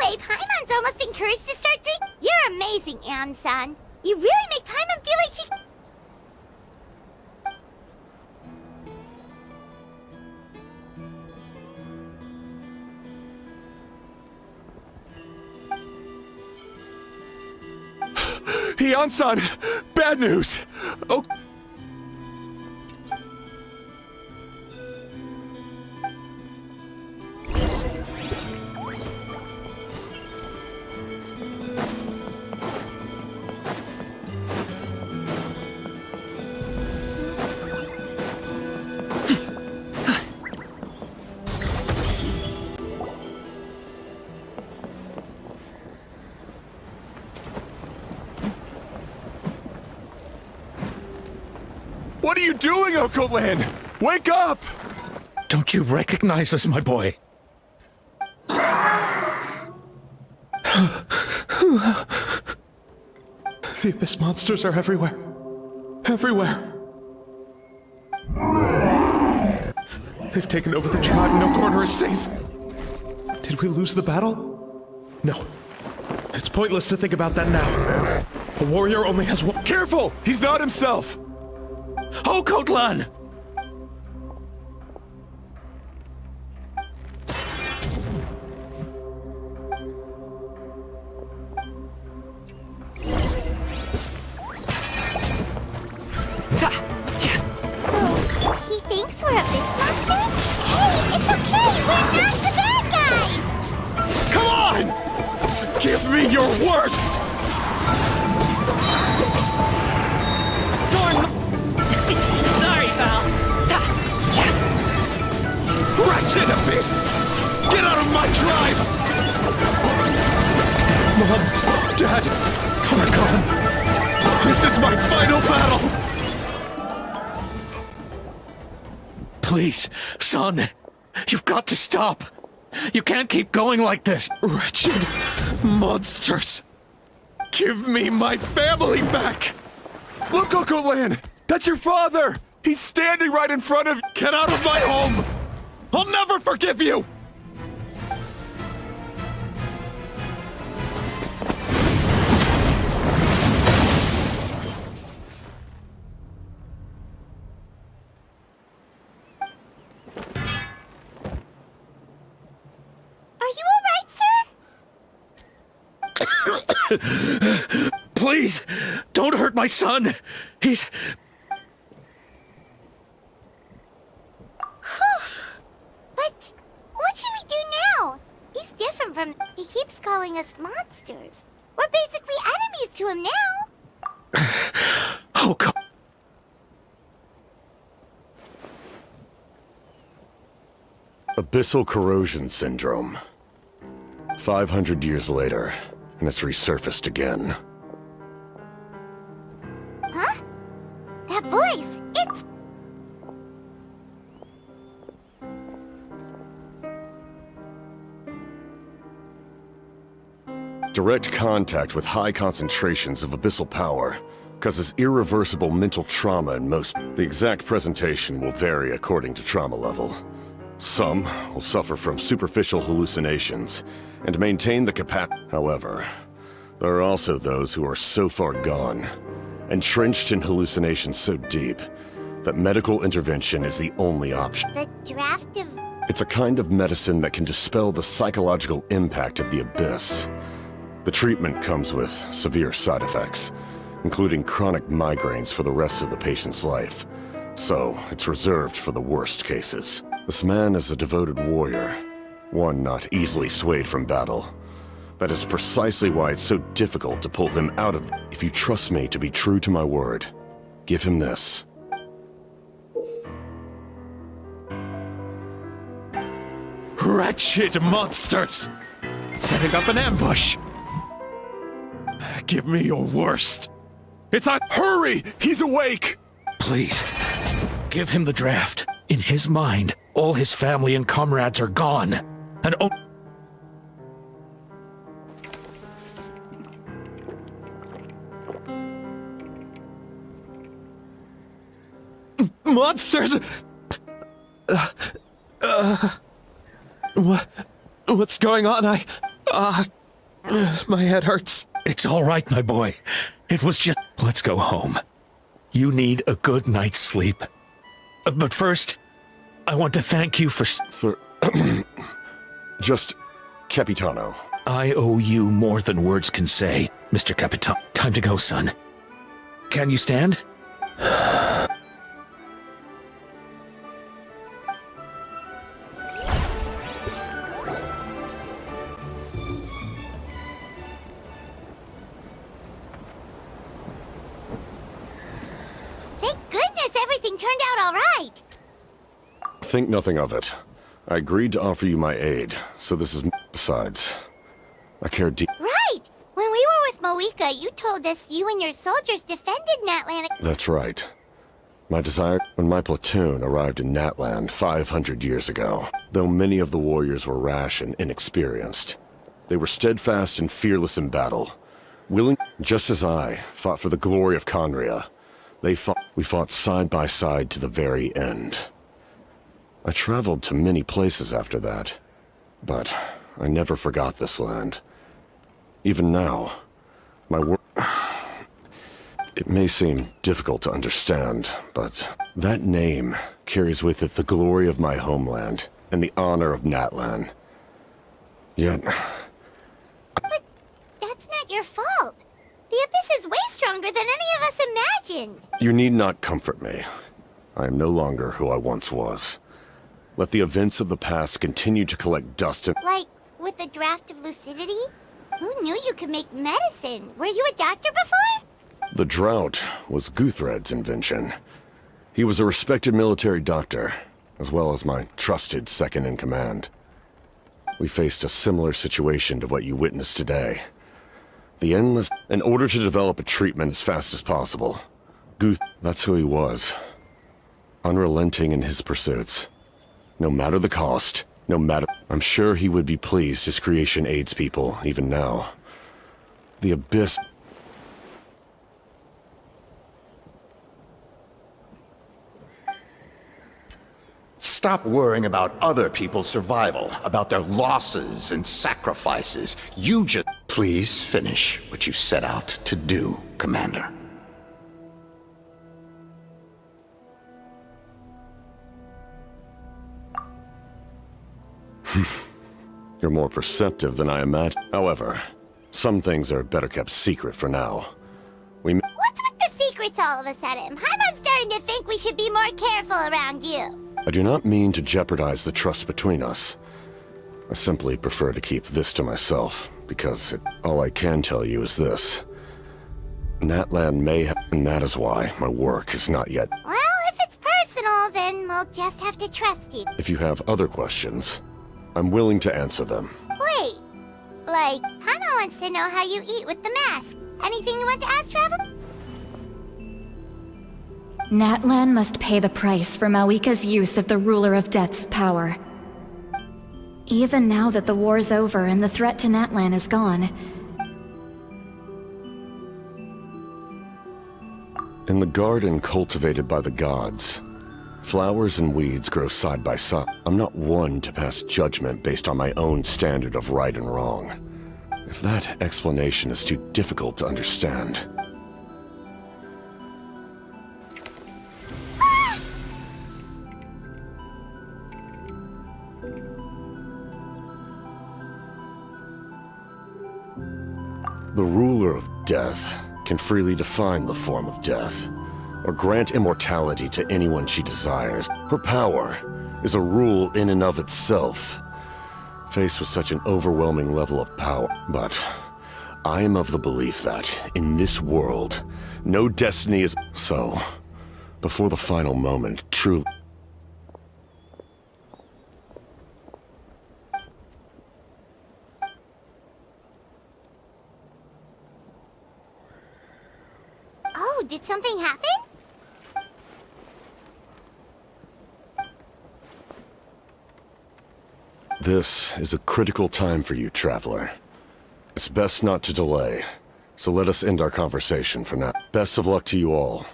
way Paimon's almost encouraged to start drinking. You're amazing, Ann-san. You really make Paimon feel like she... Ann-san! Bad news! Oh... What are you doing, Oko-lan? Wake up! Don't you recognize us, my boy? The Abyss monsters are everywhere. Everywhere. They've taken over the tribe. No corner is safe. Did we lose the battle? No. It's pointless to think about that now. A warrior only has one— Careful! He's not himself! Oko-lan! He thinks we're Abyss monsters? Hey, it's okay! We're not the bad guys! Come on! Give me your worst! Sorry, pal. Wretched Abyss! Get out of my tribe! Mom, Dad, are gone. This is my final battle! Please, son, you've got to stop. You can't keep going like this. Wretched monsters! Give me my family back! Look, Oko-lan! That's your father! He's standing right in front of— Get out of my home! I'll never forgive you! Are you alright, sir? Please, don't hurt my son. He's... But what should we do now? He's different from... He keeps calling us monsters. We're basically enemies to him now. Oh, God. Abyssal corrosion syndrome. 500 years later, and it's resurfaced again. Huh? That voice! It's... Direct contact with high concentrations of abyssal power causes irreversible mental trauma in most. The exact presentation will vary according to trauma level. Some will suffer from superficial hallucinations and maintain the capacity. However, there are also those who are so far gone, entrenched in hallucinations so deep, that medical intervention is the only option. The draft of... It's a kind of medicine that can dispel the psychological impact of the Abyss. The treatment comes with severe side effects, including chronic migraines for the rest of the patient's life. So, it's reserved for the worst cases. This man is a devoted warrior, one not easily swayed from battle. That is precisely why it's so difficult to pull him out of... If you trust me to be true to my word, give him this. Wretched monsters! Setting up an ambush! Give me your worst! It's a— Hurry! He's awake! Please, give him the draft. In his mind, all his family and comrades are gone. And oh... Monsters! What's going on? My head hurts. It's all right, my boy. It was just... Let's go home. You need a good night's sleep. But first, I want to thank you for... For... Just... Capitano. I owe you more than words can say, Mr. Capitan. Time to go, son. Can you stand? Thank goodness everything turned out all right. Think nothing of it. I agreed to offer you my aid, so this is... Besides, I care deep... Right! When we were with Moika, you told us you and your soldiers defended Natlan. That's right. My desire... When my platoon arrived in Natland 500 years ago, though many of the warriors were rash and inexperienced, they were steadfast and fearless in battle. Willing... Just as I fought for the glory of Conria, we fought side by side to the very end. I traveled to many places after that, but I never forgot this land. Even now, my work... It may seem difficult to understand, but that name carries with it the glory of my homeland and the honor of Natlan. Yet... But that's not your fault. The Abyss is way stronger than any of us imagined. You need not comfort me. I am no longer who I once was. Let the events of the past continue to collect dust and... Like, with the draft of lucidity? Who knew you could make medicine? Were you a doctor before? The drought was Guthred's invention. He was a respected military doctor, as well as my trusted second-in-command. We faced a similar situation to what you witnessed today. The endless... In order to develop a treatment as fast as possible, that's who he was. Unrelenting in his pursuits. No matter the cost, no matter... I'm sure he would be pleased his creation aids people, even now. The Abyss... Stop worrying about other people's survival, about their losses and sacrifices. You just... Please finish what you set out to do, Commander. You're more perceptive than I imagined. However, some things are better kept secret for now. What's with the secrets all of a sudden? I'm starting to think we should be more careful around you. I do not mean to jeopardize the trust between us. I simply prefer to keep this to myself, because all I can tell you is this. Natlan may have... And that is why my work is not yet... Well, if it's personal, then we'll just have to trust you. If you have other questions, I'm willing to answer them. Wait. Like, Hana wants to know how you eat with the mask. Anything you want to ask, Travel? Natlan must pay the price for Mawika's use of the Ruler of Death's power. Even now that the war's over and the threat to Natlan is gone. In the garden cultivated by the gods, flowers and weeds grow side by side. I'm not one to pass judgment based on my own standard of right and wrong. If that explanation is too difficult to understand... The ruler of death can freely define the form of death, or grant immortality to anyone she desires. Her power is a rule in and of itself. Faced with such an overwhelming level of power, but I am of the belief that, in this world, no destiny is... So, before the final moment, truly... Oh, did something happen? This is a critical time for you, Traveler. It's best not to delay, so let us end our conversation for now. Best of luck to you all.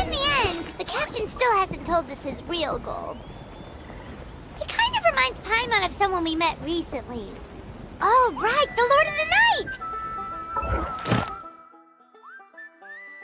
in the end, the captain still hasn't told us his real goal. He kind of reminds Paimon of someone we met recently. Oh, right, the Lord of the Night!